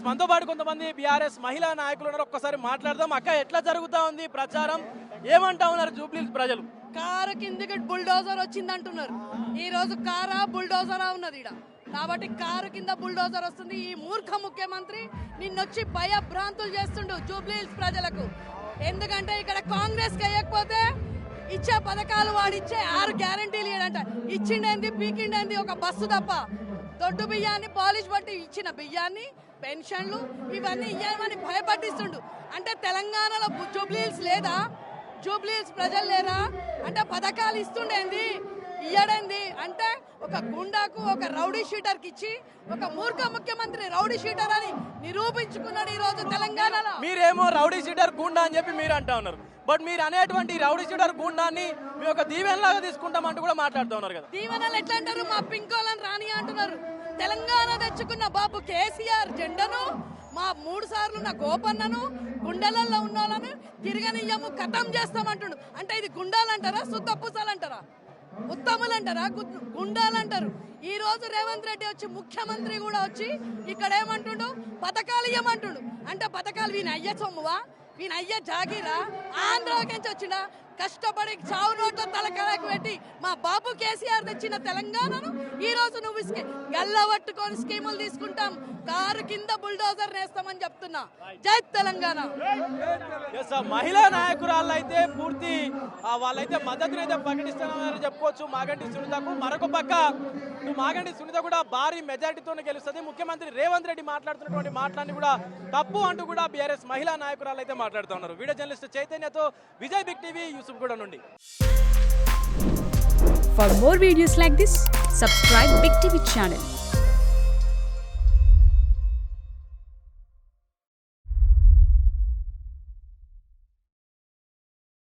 మనతో పాటు కొంతమంది బీఆర్ఎస్ మహిళా నాయకులు ఉన్నారు. ఒక్కసారి మాట్లాడదాం. అక్క, ఎట్లా జరుగుతా ఉంది ప్రచారం? ఏమంటా ఉన్నారు జూబ్లీహిల్స్ ప్రజలు? కారు కిందికి బుల్డోజర్ వచ్చింది అంటున్నారు. ఈ రోజు కారా బుల్డోజరా ఉన్నది ఈడ. కాబట్టి కారు కింద బుల్డోజర్ వస్తుంది. ఈ మూర్ఖ ముఖ్యమంత్రి నిన్నొచ్చి భయభ్రాంతులు చేస్తుండు జూబ్లీహిల్స్ ప్రజలకు. ఎందుకంటే ఇక్కడ కాంగ్రెస్ కి వేయకపోతే ఇచ్చే పథకాలు వాడిచ్చే 6 గ్యారంటీలు ఇవ్వడంట. ఇచ్చిండేంది పీకిండేంది ఒక బస్సు తప్ప. దొడ్డు బియ్యాన్ని పాలిష్ బట్టి ఇచ్చిన బియ్యాన్ని పెన్షన్లు ఇవన్నీ ఇవ్వమని భయపట్టిస్తుండు. అంటే తెలంగాణలో జూబ్లీహిల్స్ లేదా? జూబ్లీహిల్స్ ప్రజలు లేరా? అంటే పథకాలు ఇస్తుండేంది ఇయ్యడేంది? అంటే ఒక గుండాకు ఒక రౌడీ షీటర్కి ఇచ్చి ఒక మూర్ఖ ముఖ్యమంత్రి రౌడీ షీటర్ అని నిరూపించుకున్నాడు ఈ రోజు తెలంగాణలో. మీరేమో రౌడీ షీటర్ గుండా అని చెప్పి మీరు అంటా ఉన్నారు. బట్ మీరు అనేటువంటి రౌడీ షీటర్ గుండాన్ని మేము ఒక దీవెనలాగా తీసుకుంటామంటూ కూడా మాట్లాడుతూ ఉన్నారు కదా. దీవెనలు ఎట్లా అంటారు? మా పింకోలను రాని అంటున్నారు. తెలంగాణ తెచ్చుకున్న బాబు కేసీఆర్ జెండను, మా 3 సార్లు ఉన్న గోపన్నను, గుండెలలో ఉన్న వాళ్ళను తిరగనియ్యము కథం చేస్తామంటుండు. అంటే ఇది గుండాలంటారా? సుత్తపూసలంటారా? ఉత్తములు అంటారా? గుండాలంటారు. ఈ రోజు రేవంత్ రెడ్డి వచ్చి ముఖ్యమంత్రి కూడా వచ్చి ఇక్కడ ఏమంటుండు? పథకాలు ఇవ్వమంటుండు. అంటే పథకాలు వీని అయ్య సొమ్మువా? వీని అయ్య జాగీరా? ఆంధ్రాకి నుంచి వచ్చిందా? కష్టపడి చావు నోట్ల తలకాలకు పెట్టి మా బాబు కేసీఆర్ తెచ్చిన తెలంగాణను ఈ రోజు నువ్వు గల్లబట్టుకొని స్కీములు తీసుకుంటాం, కారు కింద బుల్డోజర్ నేస్తామని చెప్తున్నా. జై తెలంగాణ. మహిళా నాయకురాళ్ళు అయితే పూర్తి వాళ్ళైతే మద్దతునైతే ప్రకటిస్తున్నారని చెప్పుకోవచ్చు మాగంటి సునీతకు. మరొక పక్క మాగంటి సునీత కూడా భారీ మెజారిటీతోనే గెలుస్తుంది. ముఖ్యమంత్రి రేవంత్ రెడ్డి మాట్లాడుతున్నటువంటి మాటలన్నీ కూడా తప్పు అంటూ కూడా బీఆర్ఎస్ మహిళా నాయకురాలు అయితే మాట్లాడుతూ ఉన్నారు. వీడియో జర్నలిస్ట్ చైతన్యతో విజయ్ బిగ్ టీవీ యూసుఫ్గూడ నుండి. For more videos like this, subscribe Big TV channel.